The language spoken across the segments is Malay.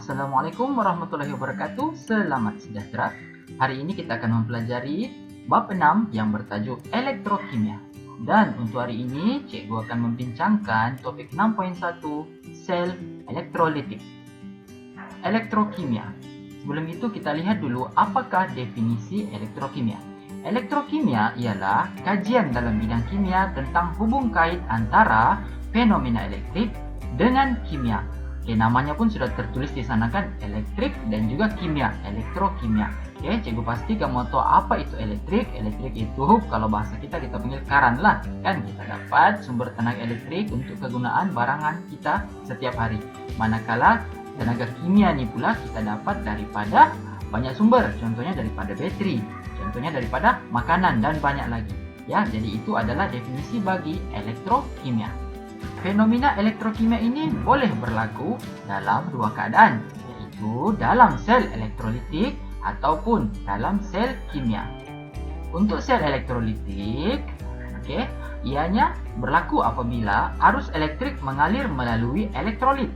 Assalamualaikum warahmatullahi wabarakatuh. Selamat sejahtera. Hari ini kita akan mempelajari bab 6 yang bertajuk elektrokimia. Dan untuk hari ini, cikgu akan membincangkan topik 6.1 sel elektrolitik. Elektrokimia. Sebelum itu kita lihat dulu apakah definisi elektrokimia. Elektrokimia ialah kajian dalam bidang kimia tentang hubung kait antara fenomena elektrik dengan kimia. Namanya pun sudah tertulis di sana kan, elektrik dan juga kimia, elektrokimia. Cikgu pasti kamu tahu apa itu elektrik. Elektrik itu kalau bahasa kita panggil karan lah, kan kita dapat sumber tenaga elektrik untuk kegunaan barangan kita setiap hari. Manakala tenaga kimia ni pula kita dapat daripada banyak sumber, contohnya daripada bateri, contohnya daripada makanan dan banyak lagi. Jadi itu adalah definisi bagi elektrokimia. Fenomena elektrokimia ini boleh berlaku dalam dua keadaan, yaitu dalam sel elektrolitik ataupun dalam sel kimia. Untuk sel elektrolitik, ianya berlaku apabila arus elektrik mengalir melalui elektrolit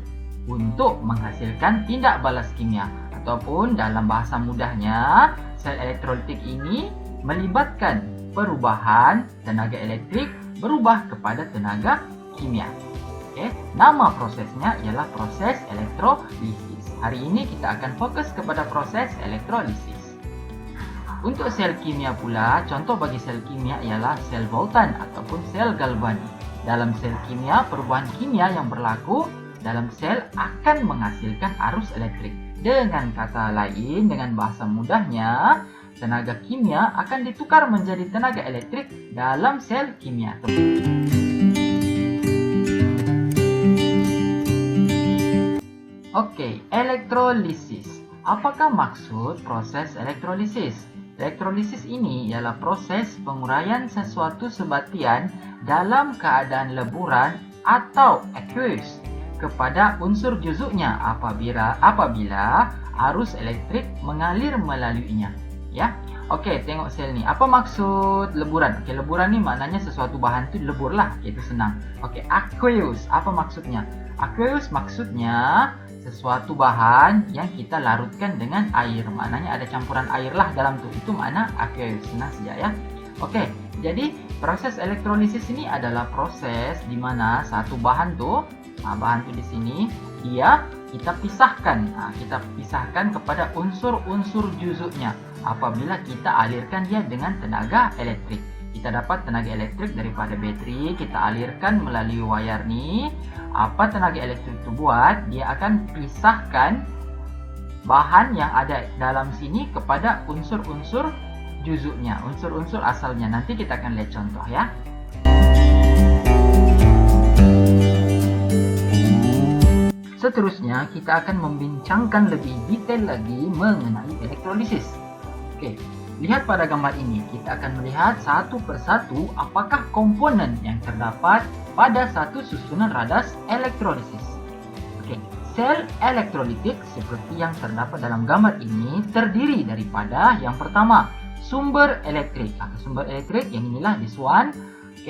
untuk menghasilkan tindak balas kimia, ataupun dalam bahasa mudahnya, sel elektrolitik ini melibatkan perubahan tenaga elektrik berubah kepada tenaga kimia. Nama prosesnya ialah proses elektrolisis. Hari ini kita akan fokus kepada proses elektrolisis. Untuk sel kimia pula, contoh bagi sel kimia ialah sel Voltan ataupun sel galvani. Dalam sel kimia, perubahan kimia yang berlaku dalam sel akan menghasilkan arus elektrik. Dengan kata lain, dengan bahasa mudahnya, tenaga kimia akan ditukar menjadi tenaga elektrik dalam sel kimia. Elektrolisis. Apakah maksud proses elektrolisis? Elektrolisis ini ialah proses penguraian sesuatu sebatian dalam keadaan leburan atau aqueous kepada unsur juzuknya apabila arus elektrik mengalir melaluinya. Tengok sel ni. Apa maksud leburan? Leburan ni maknanya sesuatu bahan tu lebur lah. Itu senang. Aqueous. Apa maksudnya? Aqueous maksudnya sesuatu bahan yang kita larutkan dengan air. Maknanya ada campuran air lah dalam tu. Itu makna aqueous. Senang saja ya. Jadi proses elektrolisis ini adalah proses di mana satu bahan tu di sini kita pisahkan. Kita pisahkan kepada unsur-unsur juzuknya apabila kita alirkan dia dengan tenaga elektrik. Kita dapat tenaga elektrik daripada bateri, kita alirkan melalui wayar ni. Apa tenaga elektrik itu buat? Dia akan pisahkan bahan yang ada dalam sini kepada unsur-unsur juzuknya, unsur-unsur asalnya. Nanti kita akan lihat contoh ya. Seterusnya kita akan membincangkan lebih detail lagi mengenai elektrolisis. Lihat pada gambar ini, kita akan melihat satu persatu apakah komponen yang terdapat pada satu susunan radas elektrolisis. Sel elektrolitik seperti yang terdapat dalam gambar ini terdiri daripada yang pertama, sumber elektrik. Sumber elektrik yang inilah this one.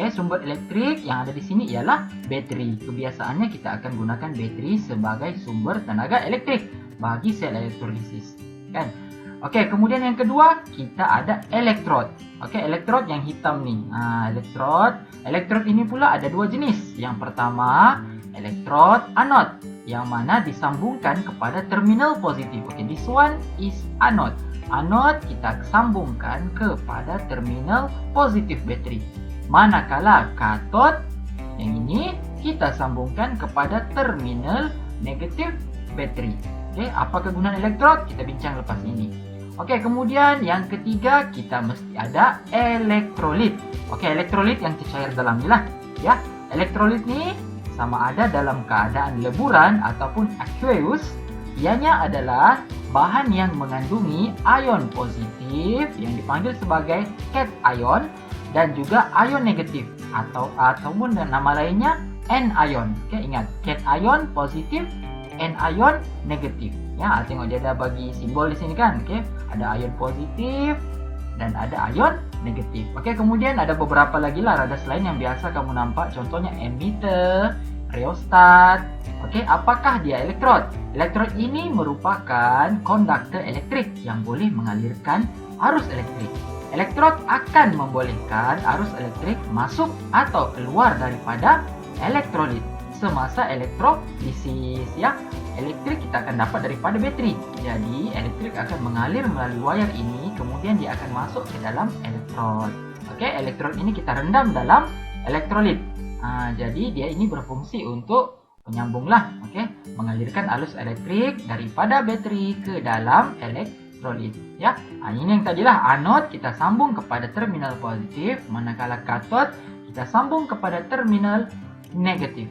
Sumber elektrik yang ada di sini ialah bateri. Kebiasaannya kita akan gunakan bateri sebagai sumber tenaga elektrik bagi sel elektrolisis. Kemudian yang kedua, kita ada elektrod. Elektrod yang hitam ni. Elektrod ini pula ada dua jenis. Yang pertama, elektrod anod, yang mana disambungkan kepada terminal positif. This one is anod. Anod kita sambungkan kepada terminal positif bateri. Manakala katod yang ini kita sambungkan kepada terminal negatif bateri. Apa kegunaan elektrod? Kita bincang lepas ini. Kemudian yang ketiga, kita mesti ada elektrolit. Elektrolit yang tercair dalam ni lah. Elektrolit ni sama ada dalam keadaan leburan ataupun aqueous. Ianya adalah bahan yang mengandungi ion positif yang dipanggil sebagai cation dan juga ion negatif ataupun nama lainnya anion. Ingat, cation positif, anion negatif. Tengok dia ada bagi simbol di sini kan. Ada ion positif dan ada ion negatif. Kemudian ada beberapa lagi lah radas lain yang biasa kamu nampak, contohnya emitter, Rheostat. Oke, apakah dia elektrod? Elektrod ini merupakan konduktor elektrik yang boleh mengalirkan arus elektrik. Elektrod akan membolehkan arus elektrik masuk atau keluar daripada elektrolit semasa elektrolisis ya. Elektrik kita akan dapat daripada bateri. Jadi, elektrik akan mengalir melalui wayar ini, kemudian dia akan masuk ke dalam elektrod. Oke, elektrod ini kita rendam dalam elektrolit. Jadi dia ini berfungsi untuk menyambunglah, mengalirkan arus elektrik daripada bateri ke dalam elektrolit ya. Ini yang tadilah anode kita sambung kepada terminal positif, manakala katot kita sambung kepada terminal negatif.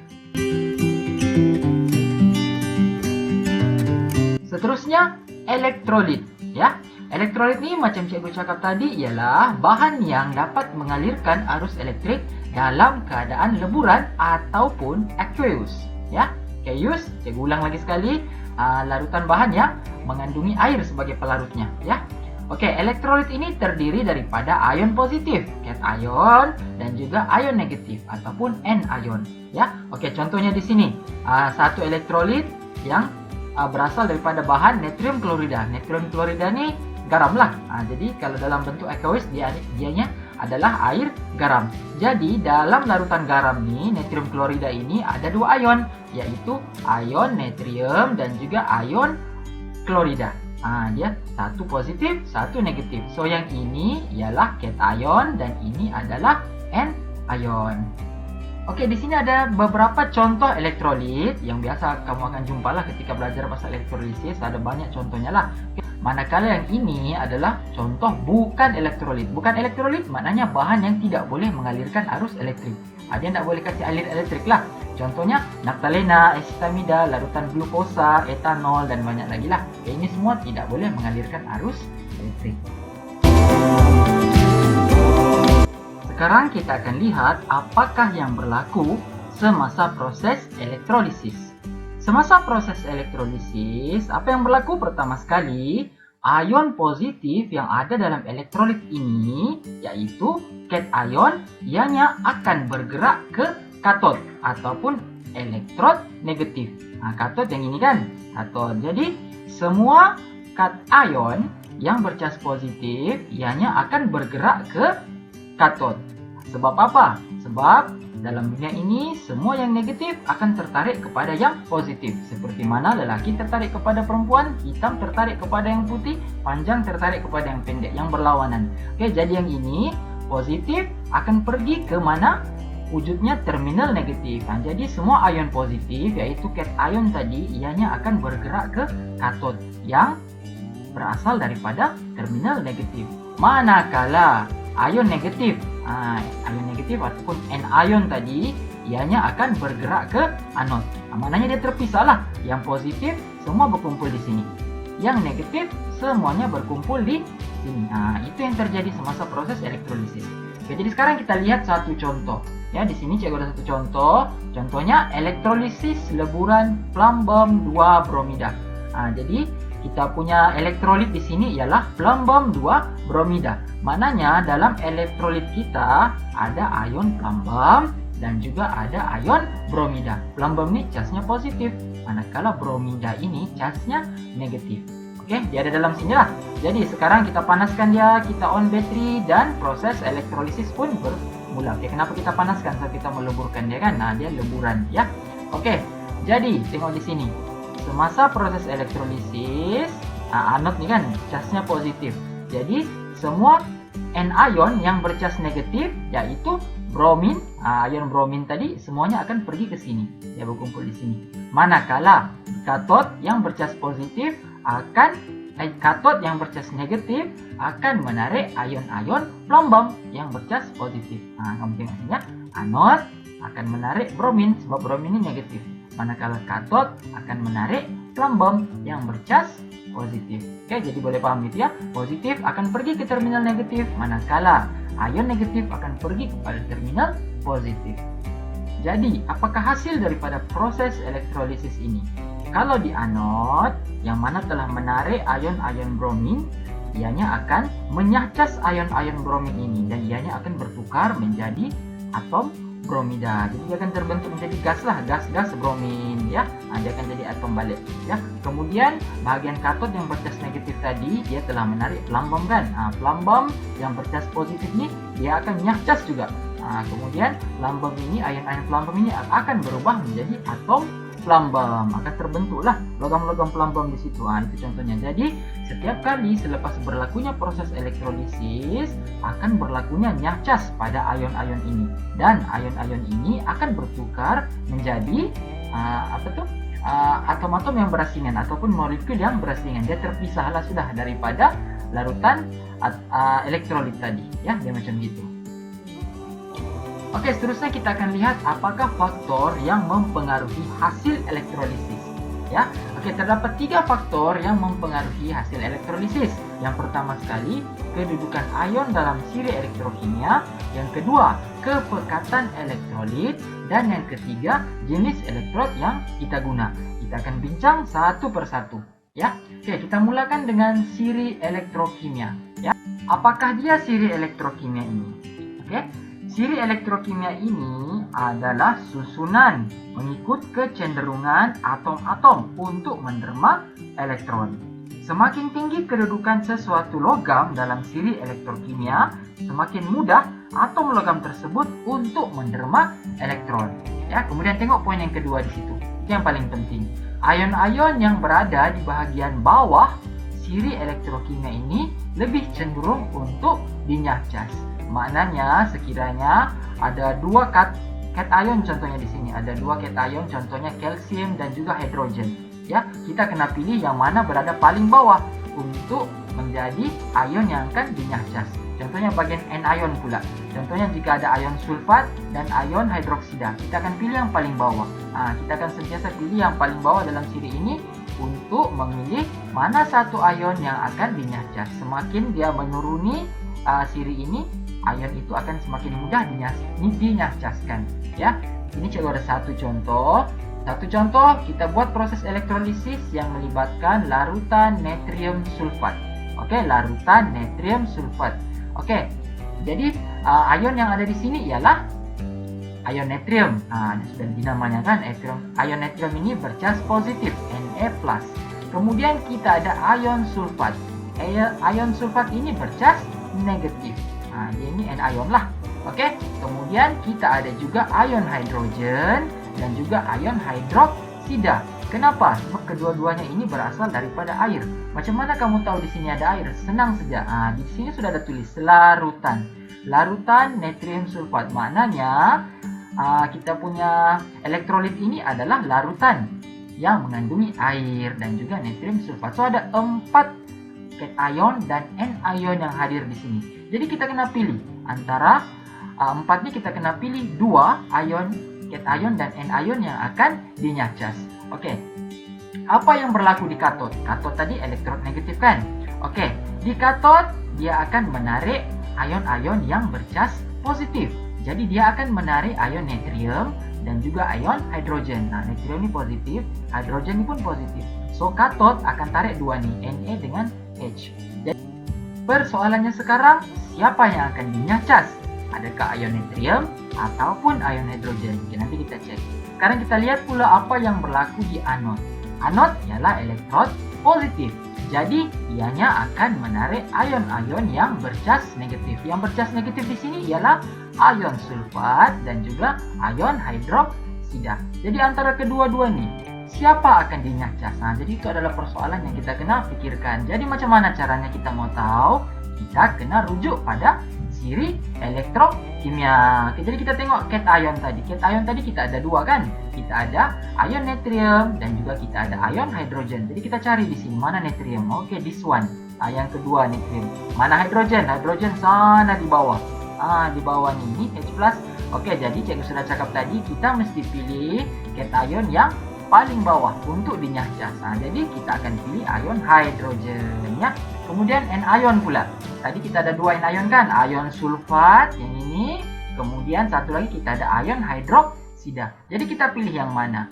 Seterusnya elektrolit ya. Elektrolit ini macam cikgu cakap tadi ialah bahan yang dapat mengalirkan arus elektrik dalam keadaan leburan ataupun aqueous ya. Aqueous, cikgu ulang lagi sekali, larutan bahan yang mengandungi air sebagai pelarutnya ya. Oke, elektrolit ini terdiri daripada ion positif, cation, dan juga ion negatif ataupun anion ya. Oke, contohnya di sini satu elektrolit yang berasal daripada bahan natrium klorida. Natrium klorida ini garam lah. Jadi kalau dalam bentuk aqueous dianya adalah air garam. Jadi dalam larutan garam nih, natrium klorida ini ada dua ion, yaitu ion natrium dan juga ion klorida. Dia satu positif, satu negatif. So yang ini ialah cation dan ini adalah anion. Oke, di sini ada beberapa contoh elektrolit yang biasa kamu akan jumpalah ketika belajar pasal elektrolisis. Ada banyak contohnya lah. Manakala yang ini adalah contoh bukan elektrolit. Bukan elektrolit maknanya bahan yang tidak boleh mengalirkan arus elektrik. Dia tidak boleh kasih alir elektrik lah. Contohnya naptalena, acetamida, larutan glukosa, etanol dan banyak lagi lah. Ini semua tidak boleh mengalirkan arus elektrik. Sekarang kita akan lihat apakah yang berlaku semasa proses elektrolisis. Semasa proses elektrolisis, apa yang berlaku? Pertama sekali, ion positif yang ada dalam elektrolit ini, yaitu cation, ianya akan bergerak ke katot ataupun elektrod negatif. Katot yang ini kan, katot. Jadi, semua cation yang bercas positif, ianya akan bergerak ke katot. Sebab apa? Sebab dalam dunia ini semua yang negatif akan tertarik kepada yang positif. Seperti mana lelaki tertarik kepada perempuan, hitam tertarik kepada yang putih, panjang tertarik kepada yang pendek, yang berlawanan. Oke, jadi yang ini positif akan pergi ke mana? Wujudnya terminal negatif. Jadi semua ion positif yaitu cation tadi ianya akan bergerak ke katot yang berasal daripada terminal negatif. Manakala ion negatif ataupun anion tadi ianya akan bergerak ke anode. Maknanya dia terpisah lah. Yang positif semua berkumpul di sini, yang negatif semuanya berkumpul di sini. Itu yang terjadi semasa proses elektrolisis. Oke, jadi sekarang kita lihat satu contoh ya. Di sini cikgu ada satu contoh. Contohnya elektrolisis leburan plumbum 2 bromida. Jadi kita punya elektrolit di sini ialah plumbum 2 bromida. Maknanya dalam elektrolit kita ada ion plumbum dan juga ada ion bromida. Plumbum ini casnya positif, manakala bromida ini casnya negatif. Oke, dia ada dalam sini lah. Jadi sekarang kita panaskan dia, kita on battery dan proses elektrolisis pun bermula. Oke, kenapa kita panaskan? So kita meleburkan dia kan. Dia leburan ya. Oke, jadi tengok di sini. Semasa proses elektrolisis, anode ni kan casnya positif. Jadi semua anion yang bercas negatif yaitu bromin, ion bromin tadi semuanya akan pergi ke sini. Dia berkumpul di sini. Manakala katot yang bercas positif katot yang bercas negatif akan menarik ion-ion plumbum yang bercas positif. Kamu tengok sini ya. Anode akan menarik bromin sebab bromin ini negatif. Manakala katot akan menarik plumbum yang bercas positif. Oke, jadi boleh paham itu ya. Positif akan pergi ke terminal negatif, manakala ion negatif akan pergi kepada terminal positif. Jadi, apakah hasil daripada proses elektrolisis ini? Kalau di anode, yang mana telah menarik ion-ion bromin, ianya akan menyacas ion-ion bromin ini dan ianya akan bertukar menjadi atom bromida. Jadi dia akan terbentuk menjadi gas lah, gas bromin ya. Dia akan jadi atom balik ya. Kemudian bahagian katod yang bercas negatif tadi dia telah menarik plumbum kan. Plumbum yang bercas positif ni dia akan nyahcas juga. Kemudian plumbum ini, ion-ion plumbum ini akan berubah menjadi atom plumbum, akan terbentuklah logam-logam plumbum di situ. Itu contohnya. Jadi setiap kali selepas berlakunya proses elektrolisis akan berlakunya nyahcas pada ion-ion ini, dan ion-ion ini akan bertukar menjadi atom-atom yang berasingan ataupun molekul yang berasingan. Dia terpisahlah sudah daripada larutan elektrolit tadi ya, dia macam gitu. Oke, seterusnya kita akan lihat apakah faktor yang mempengaruhi hasil elektrolisis ya. Oke, terdapat 3 faktor yang mempengaruhi hasil elektrolisis. Yang pertama sekali, kedudukan ion dalam siri elektrokimia. Yang kedua, kepekatan elektrolit. Dan yang ketiga, jenis elektrod yang kita guna. Kita akan bincang satu persatu ya. Oke, kita mulakan dengan siri elektrokimia ya. Apakah dia siri elektrokimia ini? Oke, siri elektrokimia ini adalah susunan mengikut kecenderungan atom-atom untuk menderma elektron. Semakin tinggi kedudukan sesuatu logam dalam siri elektrokimia, semakin mudah atom logam tersebut untuk menderma elektron. Ya, kemudian tengok poin yang kedua di situ. Itu yang paling penting. Ion-ion yang berada di bahagian bawah siri elektrokimia ini lebih cenderung untuk dinyahcas. Maknanya sekiranya ada 2 cation contohnya di sini, ada 2 cation contohnya kalsium dan juga hidrogen ya. Kita kena pilih yang mana berada paling bawah untuk menjadi ion yang akan dinyahcas. Contohnya bagian anion pula. Contohnya jika ada ion sulfat dan ion hidroksida, kita akan pilih yang paling bawah. Kita akan sentiasa pilih yang paling bawah dalam siri ini untuk memilih mana satu ion yang akan dinyahcas. Semakin dia menuruni siri ini, ion itu akan semakin mudah dinyahcaskan ya. Ini cikgu ada satu contoh. Kita buat proses elektrolisis yang melibatkan larutan natrium sulfat. Oke, larutan natrium sulfat. Oke, jadi ion yang ada di sini ialah ion natrium. Sudah dinamanya kan, ion natrium ini bercas positif, Na+. Kemudian kita ada ion sulfat. Ion sulfat ini bercas negatif. Dia ini anion lah. Oke, kemudian kita ada juga ion hidrogen dan juga ion hidroksida. Kenapa? Sebab kedua-duanya ini berasal daripada air. Macam mana kamu tahu di sini ada air? Senang saja. Di sini sudah ada tulis larutan. Larutan natrium sulfat. Maknanya kita punya elektrolit ini adalah larutan yang mengandungi air dan juga natrium sulfat. So ada 4 cation dan anion yang hadir di sini. Jadi kita kena pilih antara 4 ini, kita kena pilih 2 cation dan anion yang akan dinyahcas. Oke, apa yang berlaku di katod? Katod tadi elektrod negatif kan? Oke, di katod dia akan menarik ion-ion yang bercas positif. Jadi dia akan menarik ion natrium dan juga ion hidrogen. Natrium ini positif, hidrogen ini pun positif. So katod akan tarik 2 nih, Na dengan H. Jadi persoalannya sekarang, siapa yang akan dinyahcas? Adakah ion natrium ataupun ion hidrogen? Oke, nanti kita cek. Sekarang kita lihat pula apa yang berlaku di anod. Anod ialah elektrod positif. Jadi ianya akan menarik ion-ion yang bercas negatif. Yang bercas negatif di sini ialah ion sulfat dan juga ion hidroksida. Jadi antara kedua-dua nih, siapa akan dinyahcas? Jadi itu adalah persoalan yang kita kena pikirkan. Jadi macam mana caranya kita mau tahu? Kita kena rujuk pada siri elektrokimia. Oke, jadi kita tengok cation tadi. Cation tadi kita ada 2 kan? Kita ada ion natrium dan juga kita ada ion hidrogen. Jadi kita cari di sini mana natrium. Oke, this one. Yang kedua natrium. Mana hidrogen? Hidrogen sana di bawah. Di bawah ini H+. Oke, jadi cikgu sudah cakap tadi kita mesti pilih cation yang paling bawah untuk dinyahcas. Jadi kita akan pilih ion hidrogen ya. Kemudian anion pula. Tadi kita ada 2 anion kan? Ion sulfat yang ini. Kemudian satu lagi kita ada ion hidroksida. Jadi kita pilih yang mana?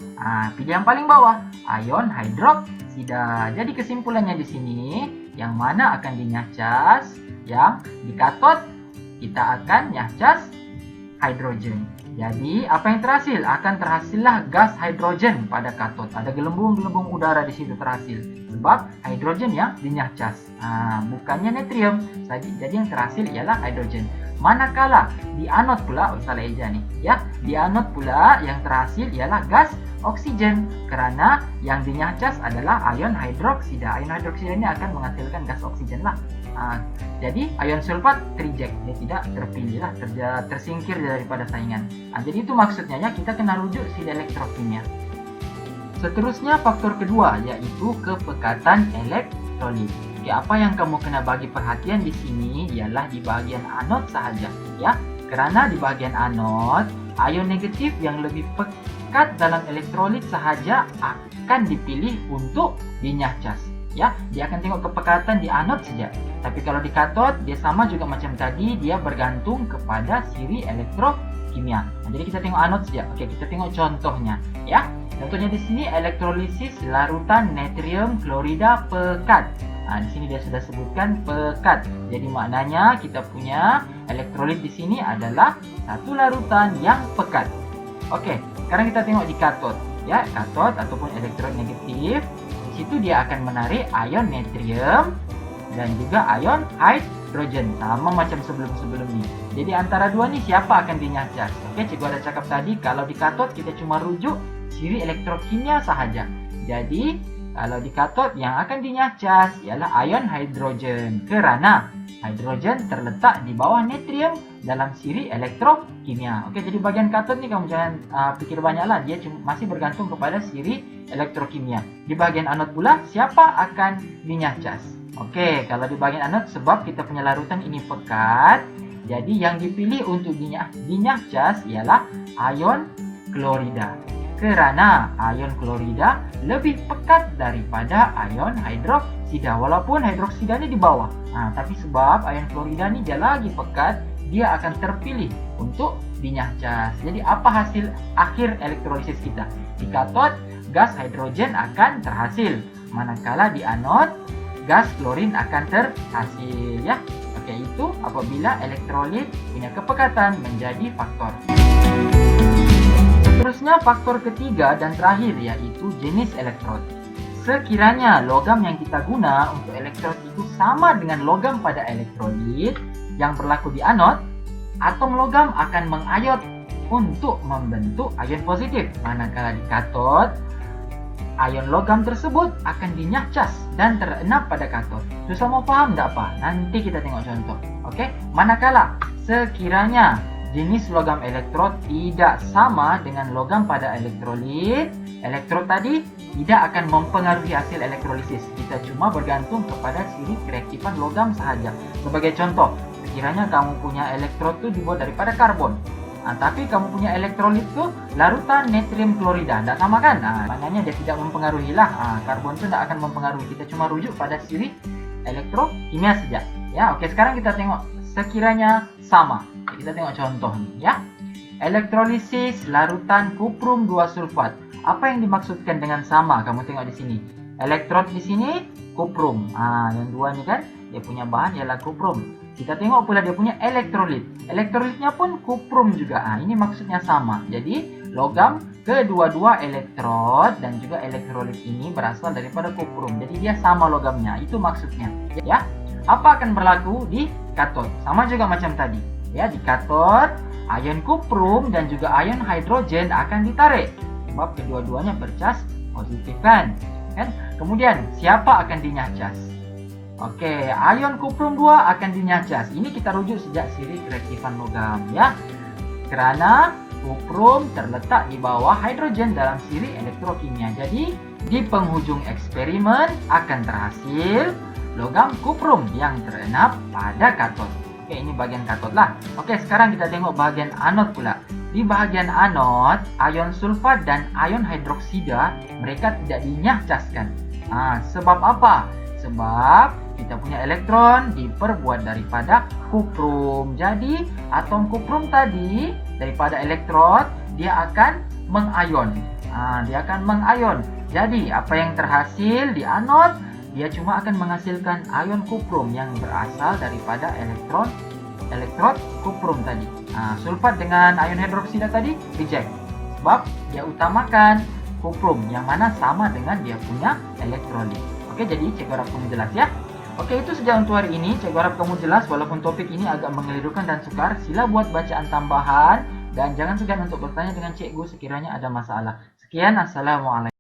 Pilih yang paling bawah, ion hidroksida. Jadi kesimpulannya di sini, yang mana akan dinyahcas? Yang di katod kita akan nyahcas hidrogen. Jadi apa yang terhasil? Akan terhasillah gas hidrogen pada katot. Ada gelembung-gelembung udara di situ terhasil. Sebab hidrogen yang dinyah-cas. Bukannya natrium. Jadi yang terhasil ialah hidrogen. Manakala di anod pula, salah eja nih, ya. Di anod pula yang terhasil ialah gas oksigen, karena yang dinyah-cas adalah ion hidroksida. Ion hidroksida ini akan menghasilkan gas oksigen lah. Jadi ion sulfat tereject, dia tidak terpilih lah, tersingkir daripada saingan. Jadi itu maksudnya ya, kita kena rujuk si elektrokimia. Seterusnya faktor kedua yaitu kepekatan elektrolit. Apa yang kamu kena bagi perhatian di sini ialah di bahagian anod sahaja, ya. Karena di bahagian anod, ion negatif yang lebih pekat dalam elektrolit sahaja akan dipilih untuk dinyah-cas. Ya, dia akan tengok kepekatan di anod saja. Tapi kalau di katot, dia sama juga macam tadi, dia bergantung kepada siri elektrokimia. Jadi kita tengok anod saja. Oke, kita tengok contohnya, ya. Contohnya di sini elektrolisis larutan natrium klorida pekat. Di sini dia sudah sebutkan pekat. Jadi maknanya kita punya elektrolit di sini adalah satu larutan yang pekat. Oke, sekarang kita tengok di katot, ya, katot ataupun elektrot negatif. Di situ dia akan menarik ion natrium dan juga ion hidrogen, sama macam sebelum-sebelum ini. Jadi antara dua ni siapa akan dinyah-cas? Oke, cikgu ada cakap tadi kalau di katot kita cuma rujuk siri elektrokimia sahaja. Jadi kalau di katot yang akan dinyah-cas ialah ion hidrogen, kerana hidrogen terletak di bawah natrium dalam siri elektrokimia. Oke, jadi bagian katot ni kamu jangan pikir banyaklah, dia masih bergantung kepada siri elektrokimia. Di bagian anod pula siapa akan dinyah-cas? Oke, kalau di bagian anod sebab kita punya larutan ini pekat, jadi yang dipilih untuk dinyah-cas ialah ion klorida. Kerana ion klorida lebih pekat daripada ion hidroksida. Walaupun hidroksida ni di bawah. Tapi sebab ion klorida ni dia lagi pekat, dia akan terpilih untuk dinyah-cas. Jadi apa hasil akhir elektrolisis kita? Di katot, gas hidrogen akan terhasil. Manakala di anod, gas klorin akan terhasil. Ya. Oke, itu apabila elektrolit punya kepekatan menjadi faktor. Seterusnya faktor ketiga dan terakhir yaitu jenis elektrod. Sekiranya logam yang kita guna untuk elektrod itu sama dengan logam pada elektrolit yang berlaku di anod, atom logam akan mengayot untuk membentuk ion positif. Manakala di katot, ion logam tersebut akan dinyah-cas dan terenap pada katot. Susah mau paham tak apa? Nanti kita tengok contoh. Oke, manakala sekiranya jenis logam elektrod tidak sama dengan logam pada elektrolit, elektrod tadi tidak akan mempengaruhi hasil elektrolisis. Kita cuma bergantung kepada siri kereaktifan logam sahaja. Sebagai contoh, sekiranya kamu punya elektrod itu dibuat daripada karbon, tapi kamu punya elektrolit itu larutan natrium klorida, tidak sama kan? Maknanya dia tidak mempengaruhi lah. Karbon itu tidak akan mempengaruhi. Kita cuma rujuk pada siri elektrokimia saja. Ya, oke, sekarang kita tengok sekiranya sama. Kita tengok contoh nih, ya. Elektrolisis larutan kuprum 2 sulfat. Apa yang dimaksudkan dengan sama? Kamu tengok di sini. Elektrod di sini kuprum. Yang dua ni kan dia punya bahan ialah kuprum. Kita tengok pula dia punya elektrolit. Elektrolitnya pun kuprum juga. Ini maksudnya sama. Jadi logam kedua-dua elektrod dan juga elektrolit ini berasal daripada kuprum. Jadi dia sama logamnya. Itu maksudnya, ya. Apa akan berlaku di katot? Sama juga macam tadi. Ya, di katot, ion kuprum dan juga ion hidrogen akan ditarik. Sebab kedua-duanya bercas positif kan? Kemudian, siapa akan dinyah-cas? Oke, ion kuprum 2 akan dinyah-cas. Ini kita rujuk sejak siri kereaktifan logam, ya. Kerana kuprum terletak di bawah hidrogen dalam siri elektrokimia. Jadi, di penghujung eksperimen akan terhasil logam kuprum yang terenap pada katot. Oke, ini bagian katot lah. Oke, sekarang kita tengok bagian anod pula. Di bagian anod, ion sulfat dan ion hidroksida mereka tidak dinyah-caskan. Sebab apa? Sebab kita punya elektron diperbuat daripada kuprum. Jadi, atom kuprum tadi daripada elektrod dia akan mengayon. Jadi, apa yang terhasil di anod? Dia cuma akan menghasilkan ion kuprum yang berasal daripada elektron elektrod kuprum tadi. Sulfat dengan ion hidroksida tadi reject, sebab dia utamakan kuprum yang mana sama dengan dia punya elektrolit. Oke, jadi cikgu harap kamu jelas ya. Oke, itu saja untuk hari ini. Cikgu harap kamu jelas walaupun topik ini agak mengelirukan dan sukar. Sila buat bacaan tambahan dan jangan segan untuk bertanya dengan cikgu sekiranya ada masalah. Sekian, assalamualaikum.